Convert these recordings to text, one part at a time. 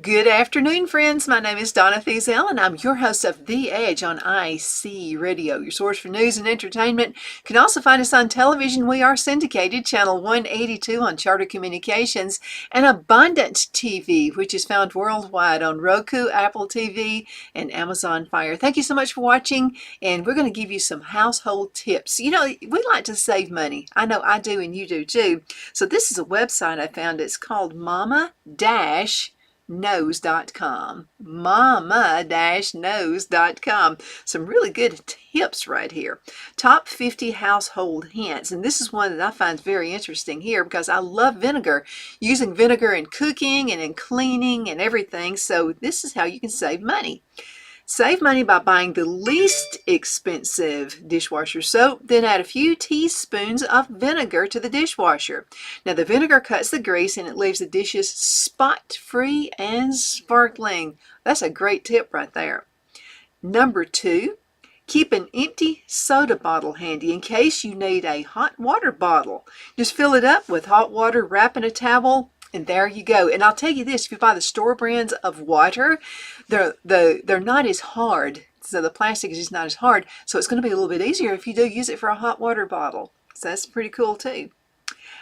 Good afternoon, friends. My name is Donna Thiesel, and I'm your host of The Edge on IC Radio, your source for news and entertainment. You can also find us on television. We are syndicated, channel 182 on Charter Communications, and Abundant TV, which is found worldwide on Roku, Apple TV, and Amazon Fire. Thank you so much for watching, and we're going to give you some household tips. You know, we like to save money. I know I do, and you do too. So this is a website I found. It's called mama-knows.com. mama-knows.com. Some really good tips right here. Top 50 household hints. And this is one that I find very interesting here because I love vinegar. Using vinegar in cooking and in cleaning and everything. So this is how you can save money. Save money by buying the least expensive dishwasher soap, then add a few teaspoons of vinegar to the dishwasher. Now the vinegar cuts the grease and it leaves the dishes spot-free and sparkling. That's a great tip right there. Number 2, keep an empty soda bottle handy in case you need a hot water bottle. Just fill it up with hot water, wrap in a towel, and there you go. And I'll tell you this, if you buy the store brands of water, they're not as hard. So the plastic is just not as hard. So it's going to be a little bit easier if you do use it for a hot water bottle. So that's pretty cool too.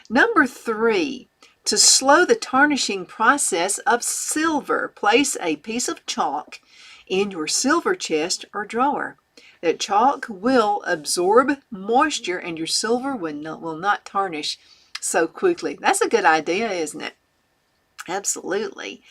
Number 3, to slow the tarnishing process of silver, place a piece of chalk in your silver chest or drawer. That chalk will absorb moisture and your silver will not tarnish so quickly. That's a good idea, isn't it? Absolutely.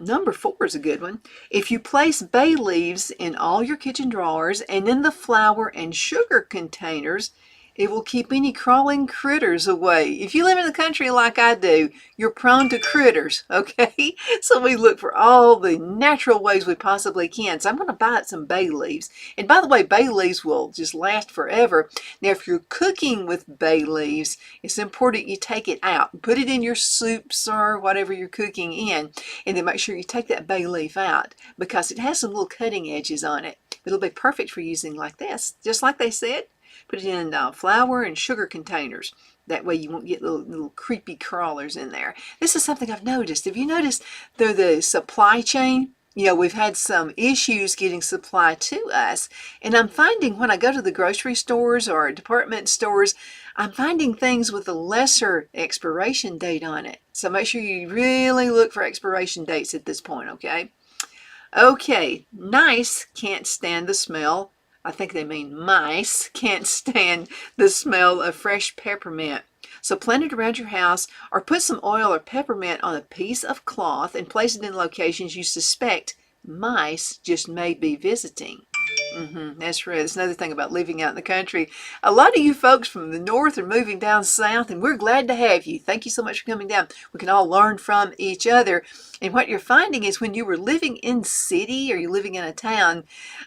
Number 4 is a good one. If you place bay leaves in all your kitchen drawers and in the flour and sugar containers, it will keep any crawling critters away. If you live in the country like I do, you're prone to critters, okay? So we look for all the natural ways we possibly can. So I'm going to buy some bay leaves. And by the way, bay leaves will just last forever. Now, if you're cooking with bay leaves, it's important you take it out. Put it in your soups or whatever you're cooking in. And then make sure you take that bay leaf out because it has some little cutting edges on it. It'll be perfect for using like this. Just like they said. Put it in flour and sugar containers. That way you won't get little creepy crawlers in there. This is something I've noticed. Have you noticed through the supply chain? You know, we've had some issues getting supply to us. And I'm finding when I go to the grocery stores or department stores, I'm finding things with a lesser expiration date on it. So make sure you really look for expiration dates at this point, okay? Okay, nice can't stand the smell. I think they mean mice can't stand the smell of fresh peppermint. So plant it around your house or put some oil or peppermint on a piece of cloth and place it in locations you suspect mice just may be visiting. That's right. That's another thing about living out in the country. A lot of you folks from the north are moving down south, and we're glad to have you. Thank you so much for coming down. We can all learn from each other. And what you're finding is when you were living in city or you're living in a town,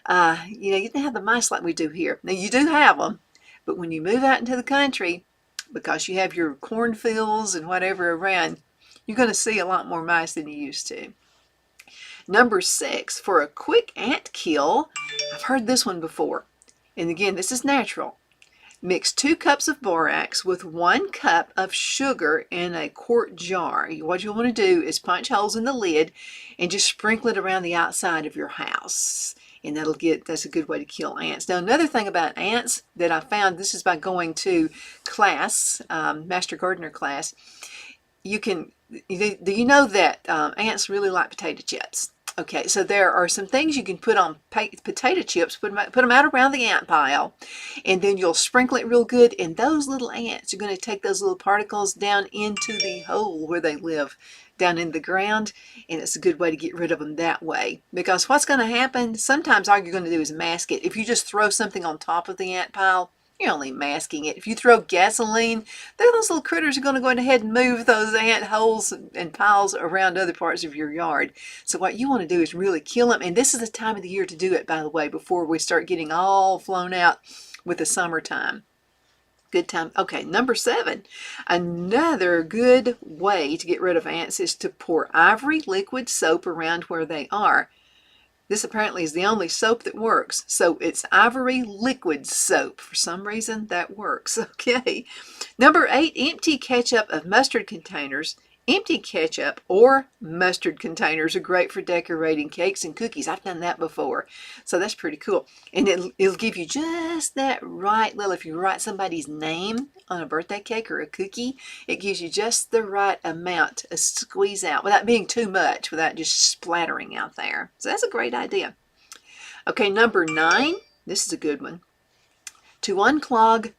you know, you didn't have the mice like we do here. Now, you do have them, but when you move out into the country, because you have your cornfields and whatever around, you're going to see a lot more mice than you used to. Number 6, for a quick ant kill, I've heard this one before. And again, this is natural. Mix 2 cups of borax with 1 cup of sugar in a quart jar. What you'll want to do is punch holes in the lid and just sprinkle it around the outside of your house. And that's a good way to kill ants. Now, another thing about ants that I found, this is by going to class, Master Gardener class, do you know that ants really like potato chips? Okay, so there are some things you can put on potato chips, put them out around the ant pile, and then you'll sprinkle it real good, and those little ants are going to take those little particles down into the hole where they live, down in the ground, and it's a good way to get rid of them that way. Because what's going to happen, sometimes all you're going to do is mask it. If you just throw something on top of the ant pile, you're only masking it. If you throw gasoline, those little critters are going to go ahead and move those ant holes and piles around other parts of your yard. So what you want to do is really kill them. And this is the time of the year to do it, by the way, before we start getting all flown out with the summertime. Good time. Okay, number 7. Another good way to get rid of ants is to pour ivory liquid soap around where they are. This apparently is the only soap that works. So it's Ivory liquid soap. For some reason, that works. Okay. Number 8, empty ketchup of mustard containers Empty ketchup or mustard containers are great for decorating cakes and cookies. I've done that before, so that's pretty cool. And it'll give you just that right little, if you write somebody's name on a birthday cake or a cookie, it gives you just the right amount to squeeze out without being too much, without just splattering out there. So that's a great idea. Okay, number 9, this is a good one. To unclog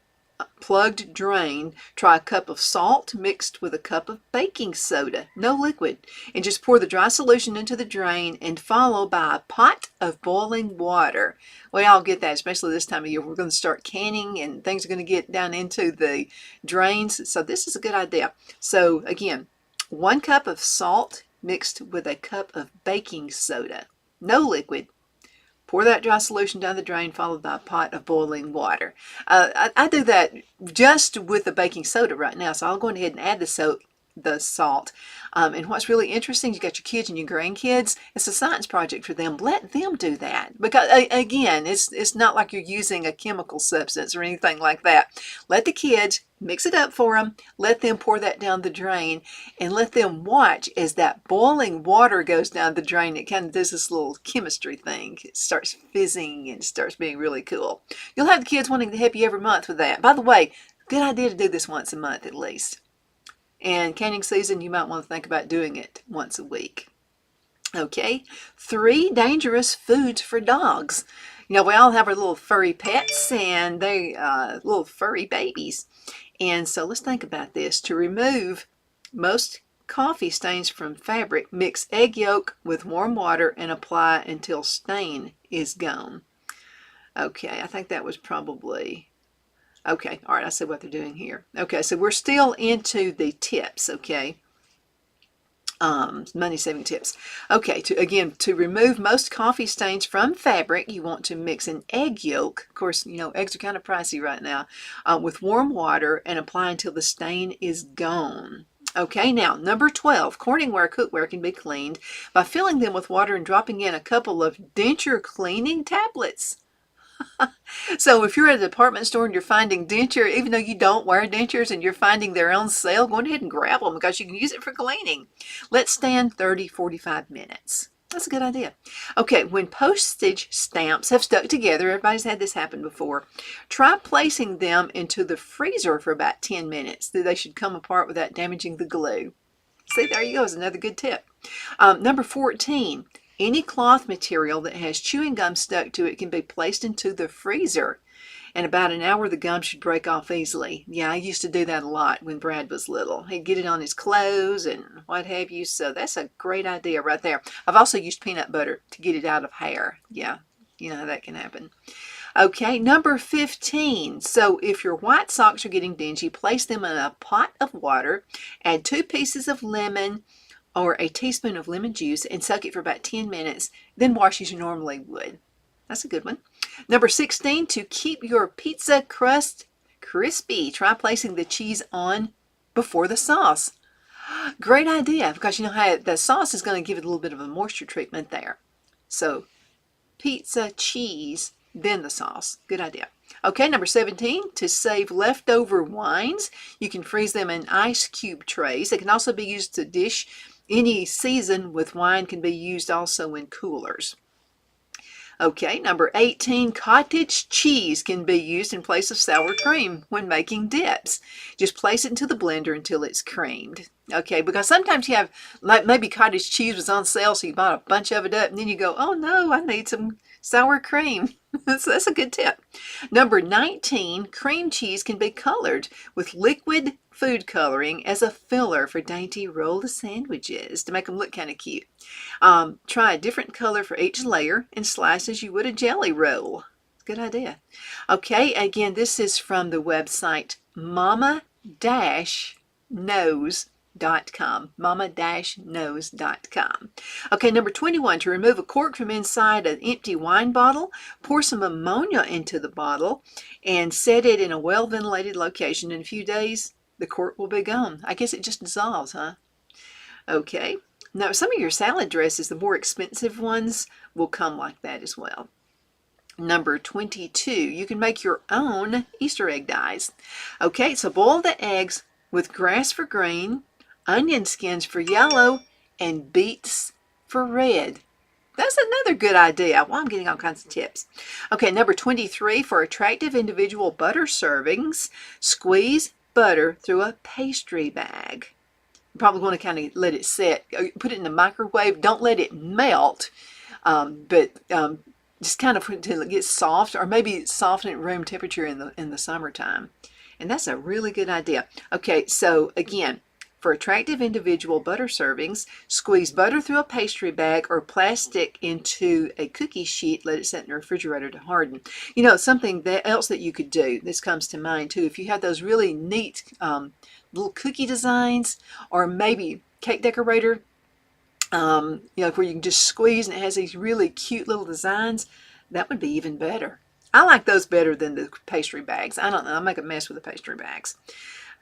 plugged drain, try a cup of salt mixed with a cup of baking soda, no liquid, and just pour the dry solution into the drain and follow by a pot of boiling water. We all get that, especially this time of year. We're going to start canning and things are going to get down into the drains. So this is a good idea. So again, 1 cup of salt mixed with a cup of baking soda, no liquid. Pour that dry solution down the drain, followed by a pot of boiling water. I do that just with the baking soda right now, so I'll go ahead and add the salt. And what's really interesting, you got your kids and your grandkids, it's a science project for them. Let them do that. Because, again, it's not like you're using a chemical substance or anything like that. Let the kids mix it up for them, let them pour that down the drain, and let them watch as that boiling water goes down the drain. It kind of does this little chemistry thing. It starts fizzing and starts being really cool. You'll have the kids wanting to help you every month with that. By the way, good idea to do this once a month at least. And canning season, you might want to think about doing it once a week. Okay, 3 dangerous foods for dogs. You know, we all have our little furry pets and they little furry babies. And so let's think about this. To remove most coffee stains from fabric, mix egg yolk with warm water and apply until stain is gone. Okay, I think that was probably... Okay, all right, I see what they're doing here. Okay, so we're still into the tips, okay? Money-saving tips. Okay, to remove most coffee stains from fabric, you want to mix an egg yolk. Of course, you know, eggs are kind of pricey right now, with warm water and apply until the stain is gone. Okay, now, number 12, Corningware cookware can be cleaned by filling them with water and dropping in a couple of denture cleaning tablets. So if you're at a department store and you're finding denture, even though you don't wear dentures and you're finding they're on sale, go ahead and grab them because you can use it for cleaning. Let stand 30-45 minutes. That's a good idea. Okay, when postage stamps have stuck together, everybody's had this happen before, try placing them into the freezer for about 10 minutes. They should come apart without damaging the glue. See, there you go, is another good tip. Number 14. Any cloth material that has chewing gum stuck to it can be placed into the freezer. In about an hour, the gum should break off easily. Yeah, I used to do that a lot when Brad was little. He'd get it on his clothes and what have you, so that's a great idea right there. I've also used peanut butter to get it out of hair. Yeah, you know how that can happen. Okay, number 15. So if your white socks are getting dingy, place them in a pot of water, add 2 pieces of lemon, or a teaspoon of lemon juice and soak it for about 10 minutes, then wash as you normally would. That's a good one. Number 16, to keep your pizza crust crispy, try placing the cheese on before the sauce. Great idea, because you know how the sauce is going to give it a little bit of a moisture treatment there. So pizza, cheese, then the sauce. Good idea. Okay, number 17, to save leftover wines, you can freeze them in ice cube trays. They can also be used to dish any season with wine, can be used also in coolers. Okay, number 18, cottage cheese can be used in place of sour cream when making dips. Just place it into the blender until it's creamed. Okay, because sometimes you have, like maybe cottage cheese was on sale, so you bought a bunch of it up, and then you go, oh no, I need some sour cream. So that's a good tip. Number 19, cream cheese can be colored with liquid food coloring as a filler for dainty rolled sandwiches to make them look kind of cute. Try a different color for each layer and slice as you would a jelly roll. Good idea. Okay, again, this is from the website mama-knows.com. mama-knows.com. Okay, number 21, to remove a cork from inside an empty wine bottle, pour some ammonia into the bottle and set it in a well-ventilated location. In a few days, the cork will be gone. I guess it just dissolves, huh? Okay. Now, some of your salad dressings, the more expensive ones, will come like that as well. Number 22, you can make your own Easter egg dyes. Okay, so boil the eggs with grass for green, onion skins for yellow, and beets for red. That's another good idea. Well, I'm getting all kinds of tips. Okay, number 23, for attractive individual butter servings, squeeze butter through a pastry bag. You probably want to kind of let it set. Put it in the microwave. Don't let it melt, but just kind of until it gets soft, or maybe soften at room temperature in the summertime. And that's a really good idea. Okay, so again, for attractive individual butter servings, squeeze butter through a pastry bag or plastic into a cookie sheet. Let it sit in the refrigerator to harden. You know, something else that you could do, this comes to mind too, if you have those really neat little cookie designs, or maybe cake decorator, you know, where you can just squeeze and it has these really cute little designs, that would be even better. I like those better than the pastry bags. I don't know, I make a mess with the pastry bags.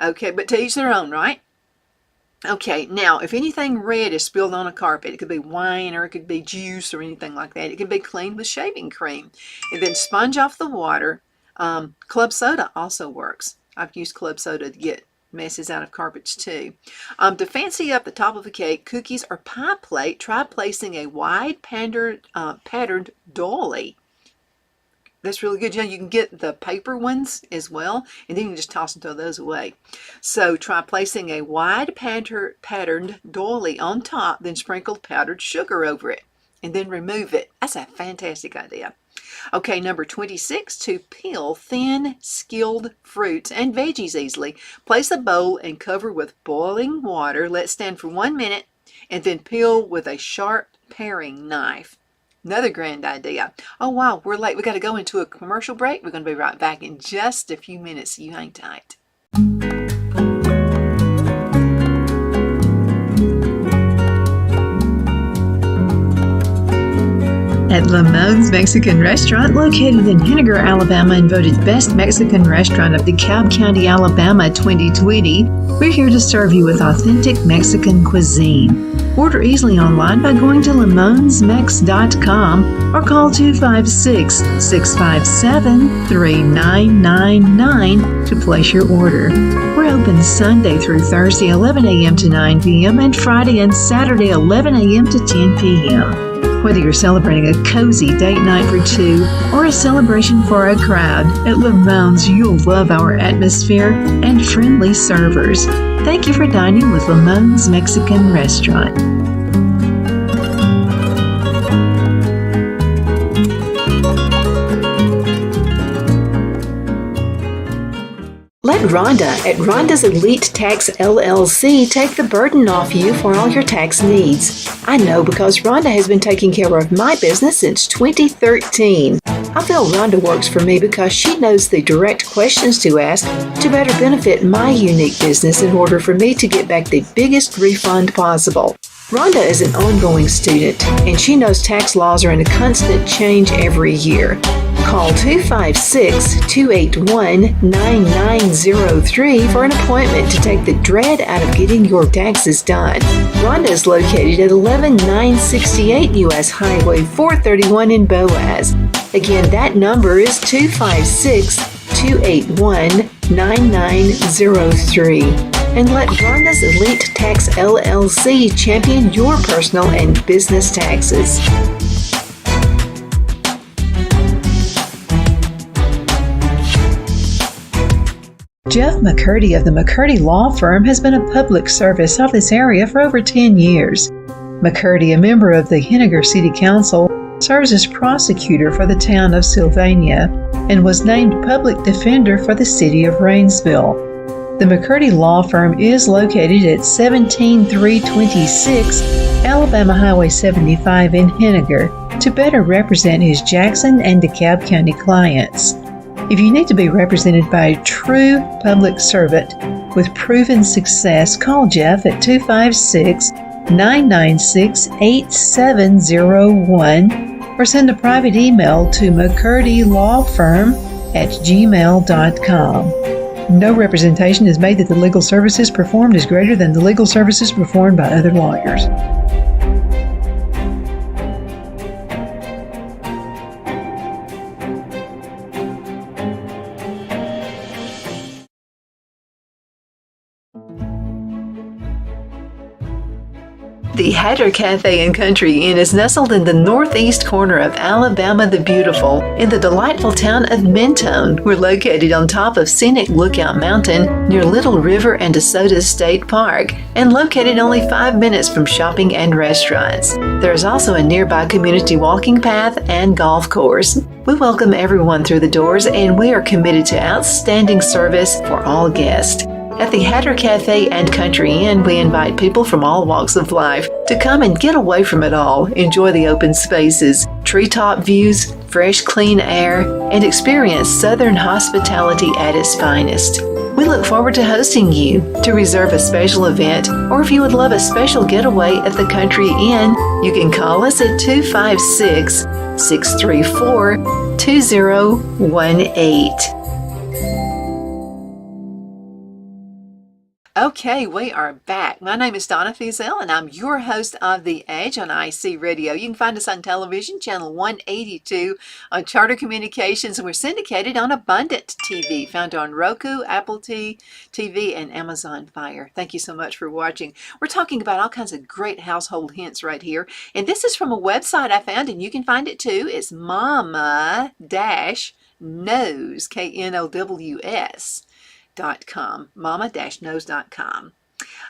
Okay, but to each their own, right? Okay, now if anything red is spilled on a carpet, it could be wine or it could be juice or anything like that. It can be cleaned with shaving cream and then sponge off the water. Club soda also works. I've used club soda to get messes out of carpets too. To fancy up the top of a cake, cookies, or pie plate, try placing a wide patterned dolly. That's really good. You know, you can get the paper ones as well, and then you can just toss and throw those away. So try placing a wide patterned dolly on top, then sprinkle powdered sugar over it, and then remove it. That's a fantastic idea. Okay, number 26, to peel thin, skilled fruits and veggies easily. Place a bowl and cover with boiling water. Let stand for 1 minute, and then peel with a sharp paring knife. Another grand idea. Oh wow, we're late. We got to go into a commercial break. We're going to be right back in just a few minutes. You hang tight. At Lamone's Mexican Restaurant, located in Henniger, Alabama, and voted Best Mexican Restaurant of DeKalb County, Alabama 2020, we're here to serve you with authentic Mexican cuisine. Order easily online by going to lamonsmex.com or call 256-657-3999 to place your order. We're open Sunday through Thursday 11 a.m. to 9 p.m. and Friday and Saturday 11 a.m. to 10 p.m. Whether you're celebrating a cozy date night for two or a celebration for a crowd, at Lamone's you'll love our atmosphere and friendly servers. Thank you for dining with Lamone's Mexican Restaurant. Let Rhonda at Rhonda's Elite Tax LLC take the burden off you for all your tax needs. I know because Rhonda has been taking care of my business since 2013. I feel Rhonda works for me because she knows the direct questions to ask to better benefit my unique business in order for me to get back the biggest refund possible. Rhonda is an ongoing student, and she knows tax laws are in a constant change every year. Call 256-281-9903 for an appointment to take the dread out of getting your taxes done. Rhonda is located at 11968 U.S. Highway 431 in Boaz. Again, that number is 256-281-9903. And let Rhonda's Elite Tax LLC champion your personal and business taxes. Jeff McCurdy of the McCurdy Law Firm has been a public service of this area for over 10 years. McCurdy, a member of the Henniger City Council, serves as prosecutor for the town of Sylvania and was named public defender for the city of Rainsville. The McCurdy Law Firm is located at 17326 Alabama Highway 75 in Henniger to better represent his Jackson and DeKalb County clients. If you need to be represented by a true public servant with proven success, call Jeff at 256-996-8701 or send a private email to mccurdylawfirm@gmail.com. No representation is made that the legal services performed is greater than the legal services performed by other lawyers. The Hatter Cafe and Country Inn is nestled in the northeast corner of Alabama the Beautiful in the delightful town of Mentone. We're located on top of scenic Lookout Mountain near Little River and DeSoto State Park and located only 5 minutes from shopping and restaurants. There is also a nearby community walking path and golf course. We welcome everyone through the doors and we are committed to outstanding service for all guests. At the Hatter Cafe and Country Inn, we invite people from all walks of life to come and get away from it all, enjoy the open spaces, treetop views, fresh, clean air, and experience Southern hospitality at its finest. We look forward to hosting you. To reserve a special event, or if you would love a special getaway at the Country Inn, you can call us at 256-634-2018. Okay, we are back. My name is Donna Feazell, and I'm your host of The Edge on IC Radio. You can find us on television, channel 182, on Charter Communications, and we're syndicated on Abundant TV, found on Roku, Apple TV, and Amazon Fire. Thank you so much for watching. We're talking about all kinds of great household hints right here, and this is from a website I found, and you can find it too. It's Mama-Knows, Knows.com, mama-knows.com.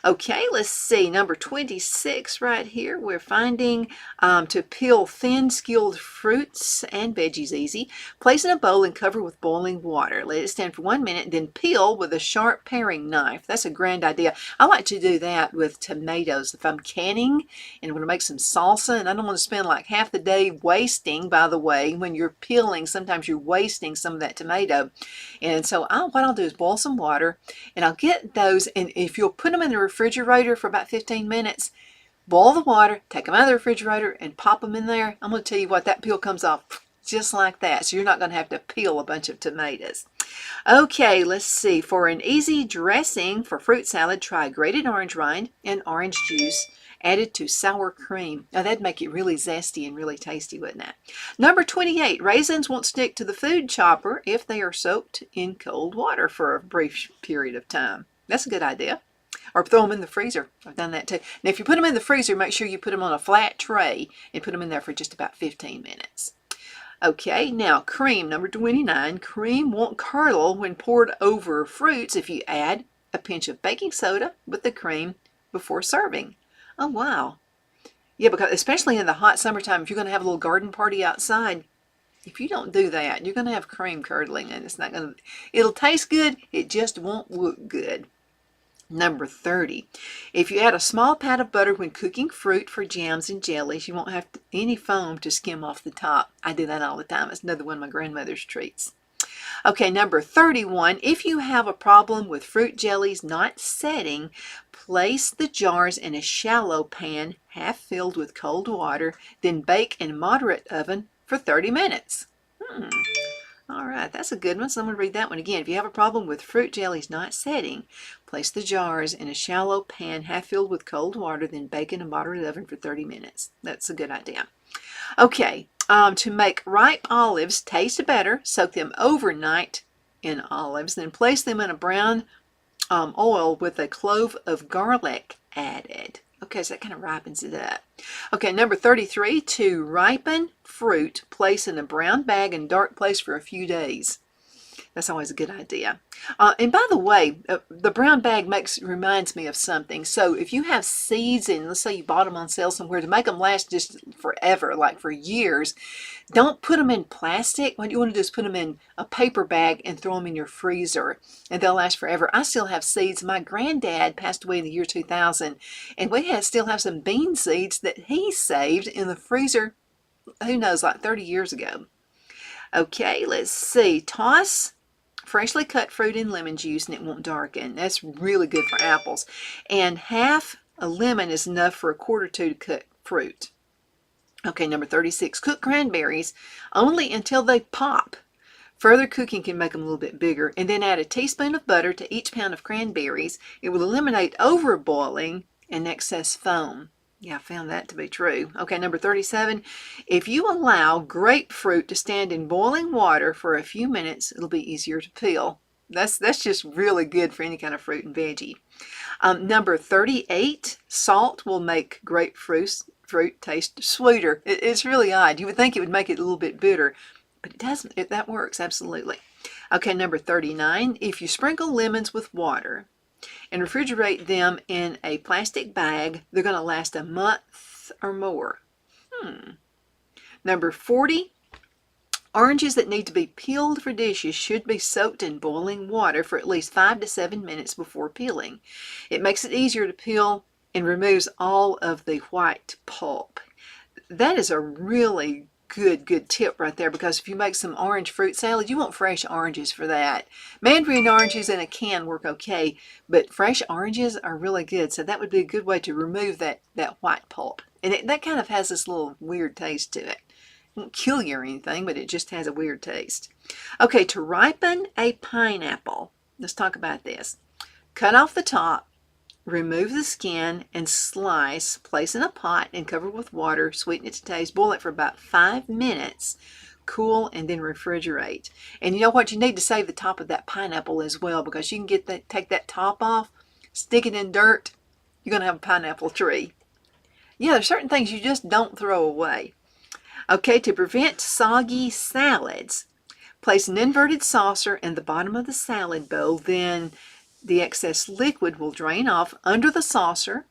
Okay, let's see, number 26 right here. We're finding to peel thin, skilled fruits and veggies easy. Place in a bowl and cover with boiling water. Let it stand for 1 minute, then peel with a sharp paring knife. That's a grand idea. I like to do that with tomatoes. If I'm canning and I'm going to make some salsa, and I don't want to spend like half the day wasting, by the way, when you're peeling, sometimes you're wasting some of that tomato. And so what I'll do is boil some water, and I'll get those, and if you'll put them in the refrigerator for about 15 minutes, boil the water, take them out of the refrigerator and pop them in there. I'm going to tell you what, that peel comes off just like that. So you're not going to have to peel a bunch of tomatoes. Okay, let's see. For an easy dressing for fruit salad, try grated orange rind and orange juice added to sour cream. Now that'd make it really zesty and really tasty, wouldn't it? Number 28, raisins won't stick to the food chopper if they are soaked in cold water for a brief period of time. That's a good idea. Or throw them in the freezer. I've done that too. Now, if you put them in the freezer, make sure you put them on a flat tray and put them in there for just about 15 minutes. Okay, now cream, number 29. Cream won't curdle when poured over fruits if you add a pinch of baking soda with the cream before serving. Oh, wow. Yeah, because especially in the hot summertime, if you're going to have a little garden party outside, if you don't do that, you're going to have cream curdling, and it's not going to, it'll taste good, it just won't look good. Number 30, if you add a small pat of butter when cooking fruit for jams and jellies, you won't have any foam to skim off the top. I do that all the time. It's another one of my grandmother's treats. Okay, number 31, if you have a problem with fruit jellies not setting, place the jars in a shallow pan, half filled with cold water, then bake in a moderate oven for 30 minutes. All right, that's a good one. So I'm going to read that one again. If you have a problem with fruit jellies not setting, place the jars in a shallow pan, half filled with cold water, then bake in a moderate oven for 30 minutes. That's a good idea. Okay, to make ripe olives taste better, soak them overnight in olives, then place them in a brown oil with a clove of garlic added. Okay, so that kind of ripens it up. Okay, number 33, to ripen fruit, place in a brown bag in a dark place for a few days. That's always a good idea. And by the way, the brown bag reminds me of something. So if you have seeds and let's say you bought them on sale somewhere, to make them last just forever, like for years, don't put them in plastic. What you want to do is put them in a paper bag and throw them in your freezer, and they'll last forever. I still have seeds. My granddad passed away in the year 2000, and we still have some bean seeds that he saved in the freezer, who knows, like 30 years ago. Okay, let's see. Toss freshly cut fruit in lemon juice and it won't darken. That's really good for apples. And half a lemon is enough for a quart or two to cut fruit. Okay, number 36. Cook cranberries only until they pop. Further cooking can make them a little bit bigger. And then add a teaspoon of butter to each pound of cranberries. It will eliminate overboiling and excess foam. Yeah, I found that to be true. Okay, number 37. If you allow grapefruit to stand in boiling water for a few minutes, it'll be easier to peel. That's just really good for any kind of fruit and veggie. Number 38, salt will make fruit taste sweeter. It's really odd. You would think it would make it a little bit bitter, but it doesn't. That works, absolutely. Okay, number 39, if you sprinkle lemons with water and refrigerate them in a plastic bag, they're going to last a month or more. Number 40, oranges that need to be peeled for dishes should be soaked in boiling water for at least 5 to 7 minutes before peeling. It makes it easier to peel and removes all of the white pulp. That is a really good tip right there, because if you make some orange fruit salad, you want fresh oranges for that. Mandarin oranges in a can work okay, but fresh oranges are really good, so that would be a good way to remove that white pulp. And that kind of has this little weird taste to it. It won't kill you or anything, but it just has a weird taste. Okay, to ripen a pineapple, let's talk about this. Cut off the top, remove the skin and slice, place in a pot and cover with water, sweeten it to taste, boil it for about 5 minutes, cool, and then refrigerate. And you know what? You need to save the top of that pineapple as well, because you can take that top off, stick it in dirt, you're going to have a pineapple tree. Yeah, there's certain things you just don't throw away. Okay, to prevent soggy salads, place an inverted saucer in the bottom of the salad bowl, then the excess liquid will drain off under the saucer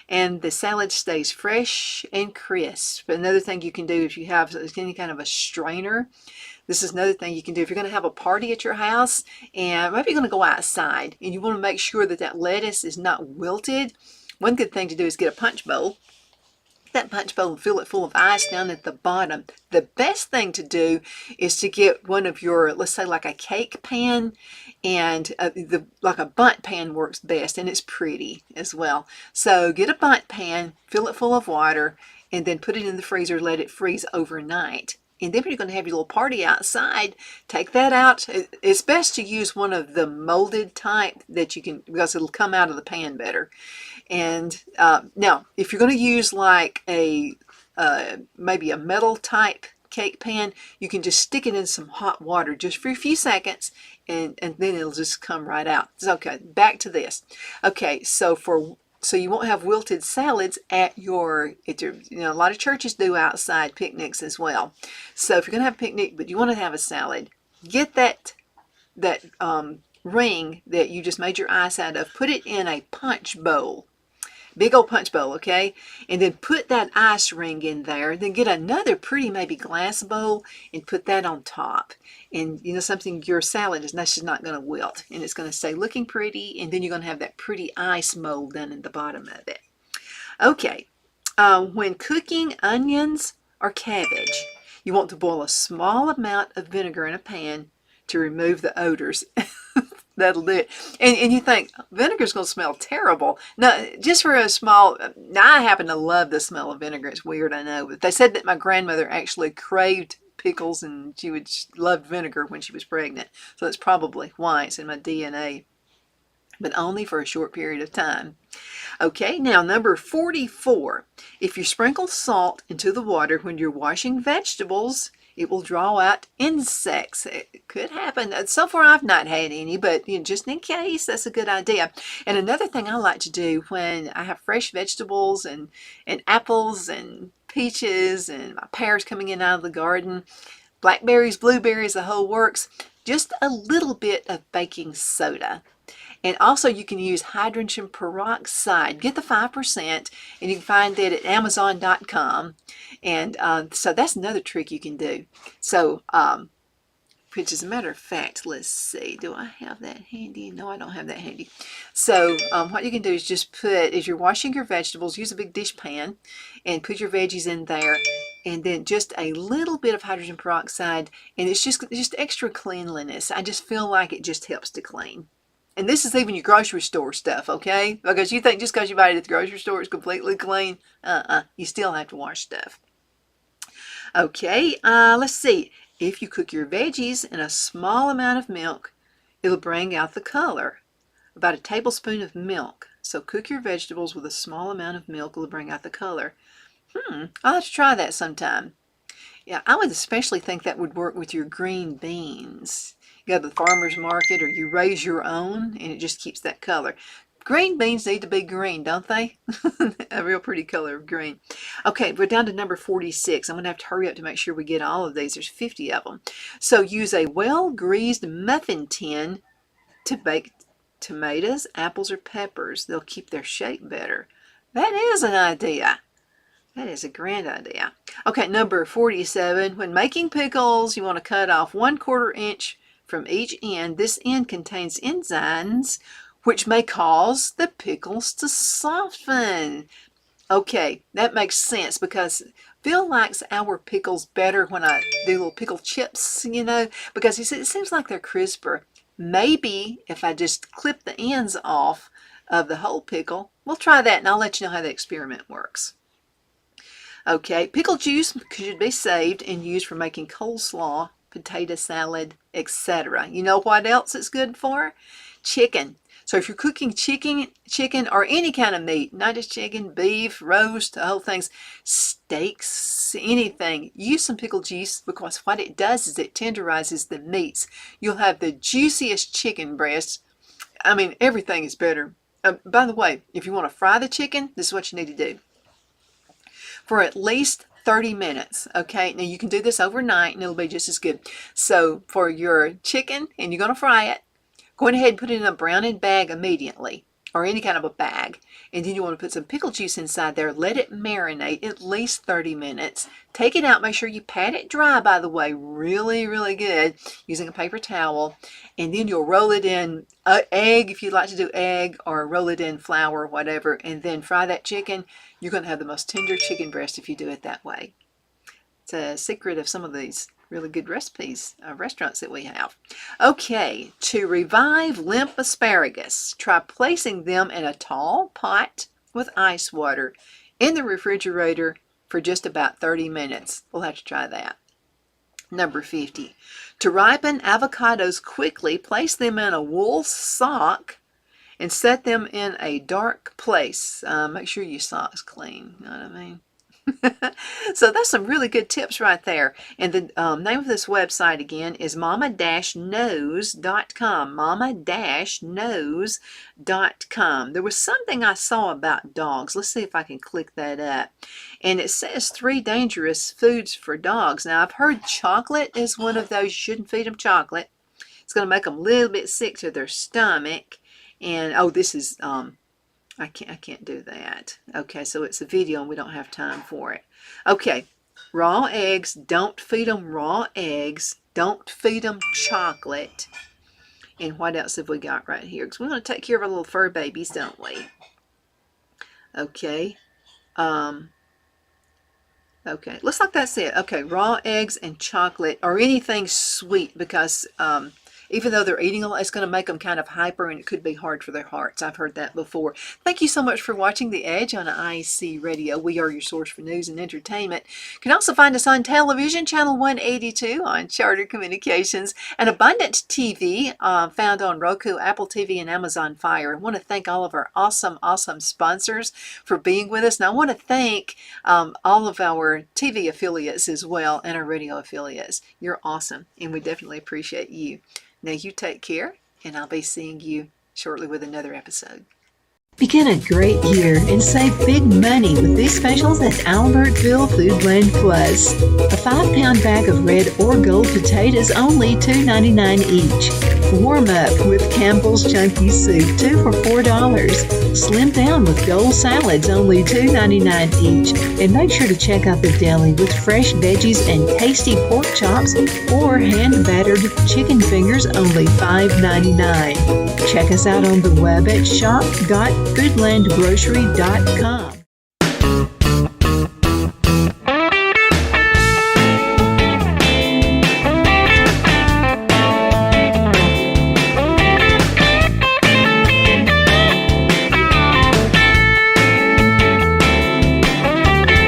and the salad stays fresh and crisp. Another thing you can do if you have any kind of a strainer, this is another thing you can do if you're going to have a party at your house and maybe you're going to go outside and you want to make sure that lettuce is not wilted. One good thing to do is get a punch bowl. That punch bowl and fill it full of ice down at the bottom. The best thing to do is to get one of your, let's say like a cake pan, and like a bundt pan works best, and it's pretty as well. So get a bundt pan, fill it full of water, and then put it in the freezer, let it freeze overnight. And then when you're going to have your little party outside, take that out. It's best to use one of the molded type that you can, because it'll come out of the pan better. And now, if you're going to use like a maybe a metal type cake pan, you can just stick it in some hot water just for a few seconds, and then it'll just come right out. Okay, back to this. Okay, so you won't have wilted salads at your, a lot of churches do outside picnics as well. So if you're going to have a picnic, but you want to have a salad, get that ring that you just made your ice out of, put it in a punch bowl. Big old punch bowl, okay? And then put that ice ring in there. Then get another pretty maybe glass bowl and put that on top. And something, your salad is just not going to wilt. And it's going to stay looking pretty. And then you're going to have that pretty ice mold down in the bottom of it. Okay, when cooking onions or cabbage, you want to boil a small amount of vinegar in a pan to remove the odors. That'll do it. And you think, vinegar's going to smell terrible. No, just for a small, now I happen to love the smell of vinegar. It's weird, I know. But they said that my grandmother actually craved pickles and she loved vinegar when she was pregnant. So that's probably why it's in my DNA. But only for a short period of time. Okay, now number 44. If you sprinkle salt into the water when you're washing vegetables, it will draw out insects. It could happen. So far I've not had any, but just in case, that's a good idea. And another thing I like to do when I have fresh vegetables and apples and peaches and my pears coming in out of the garden, blackberries, blueberries, the whole works, just a little bit of baking soda. And also you can use hydrogen peroxide. Get the 5%, and you can find that at Amazon.com. And so that's another trick you can do. So, which as a matter of fact, let's see, do I have that handy? No, I don't have that handy. So what you can do is just as you're washing your vegetables, use a big dish pan and put your veggies in there. And then just a little bit of hydrogen peroxide, and it's just extra cleanliness. I just feel like it just helps to clean. And this is even your grocery store stuff, okay? Because you think just because you buy it at the grocery store it's completely clean. You still have to wash stuff. Okay, let's see. If you cook your veggies in a small amount of milk, it'll bring out the color. About a tablespoon of milk. So cook your vegetables with a small amount of milk. It'll bring out the color. I'll have to try that sometime. Yeah, I would especially think that would work with your green beans. go to the farmer's market or you raise your own, and it just keeps that color. Green beans need to be green, don't they? A real pretty color of green. Okay, we're down to number 46. I'm going to have to hurry up to make sure we get all of these. There's 50 of them. So use a well-greased muffin tin to bake tomatoes, apples, or peppers. They'll keep their shape better. That is an idea. That is a grand idea. Okay, number 47. When making pickles, you want to cut off 1/4 inch from each end. This end contains enzymes which may cause the pickles to soften. Okay, that makes sense because Phil likes our pickles better when I do little pickle chips, you know, because he said it seems like they're crisper. Maybe if I just clip the ends off of the whole pickle, we'll try that and I'll let you know how the experiment works. Okay, pickle juice should be saved and used for making coleslaw, potato salad, etc. You know what else it's good for? Chicken. So if you're cooking chicken or any kind of meat, not just chicken, beef, roast, the whole things, steaks, anything, use some pickle juice because what it does is it tenderizes the meats. You'll have the juiciest chicken breasts. I mean, everything is better. By the way, if you want to fry the chicken, this is what you need to do. For at least 30 minutes, okay? Now you can do this overnight and it'll be just as good. So for your chicken, and you're going to fry it, go ahead and put it in a browning bag immediately, or any kind of a bag. And then you want to put some pickle juice inside there. Let it marinate at least 30 minutes. Take it out. Make sure you pat it dry, by the way, really, really good, using a paper towel. And then you'll roll it in egg, if you'd like to do egg, or roll it in flour or whatever, and then fry that chicken. You're going to have the most tender chicken breast if you do it that way. It's a secret of some of these really good recipes, restaurants that we have. Okay, to revive limp asparagus, try placing them in a tall pot with ice water in the refrigerator for just about 30 minutes. We'll have to try that. Number 50, to ripen avocados quickly, place them in a wool sock and set them in a dark place. Make sure your sock's clean, you know what I mean? So that's some really good tips right there. And the name of this website again is mama-knows.com. mama-knows.com. There was something I saw about dogs. Let's see if I can click that up. And it says 3 dangerous foods for dogs. Now I've heard chocolate is one of those. You shouldn't feed them chocolate. It's going to make them a little bit sick to their stomach. And oh, this is I can't do that. Okay, so it's a video and we don't have time for it. Okay, raw eggs. Don't feed them raw eggs. Don't feed them chocolate. And what else have we got right here? Because we want to take care of our little fur babies, don't we? Okay. Okay, looks like that's it. Okay, raw eggs and chocolate or anything sweet because even though they're eating a lot, it's going to make them kind of hyper and it could be hard for their hearts. I've heard that before. Thank you so much for watching The Edge on IC Radio. We are your source for news and entertainment. You can also find us on television, channel 182 on Charter Communications, and Abundant TV found on Roku, Apple TV, and Amazon Fire. I want to thank all of our awesome sponsors for being with us. And I want to thank all of our TV affiliates as well and our radio affiliates. You're awesome, and we definitely appreciate you. Now you take care, and I'll be seeing you shortly with another episode. Begin a great year and save big money with these specials at Albertville Foodland Plus. A 5-pound bag of red or gold potatoes, only $2.99 each. Warm up with Campbell's Chunky Soup, 2 for $4. Slim down with gold salads, only $2.99 each. And make sure to check out the deli with fresh veggies and tasty pork chops or hand-battered chicken fingers, only $5.99. Check us out on the web at shop.foodlandgrocery.com.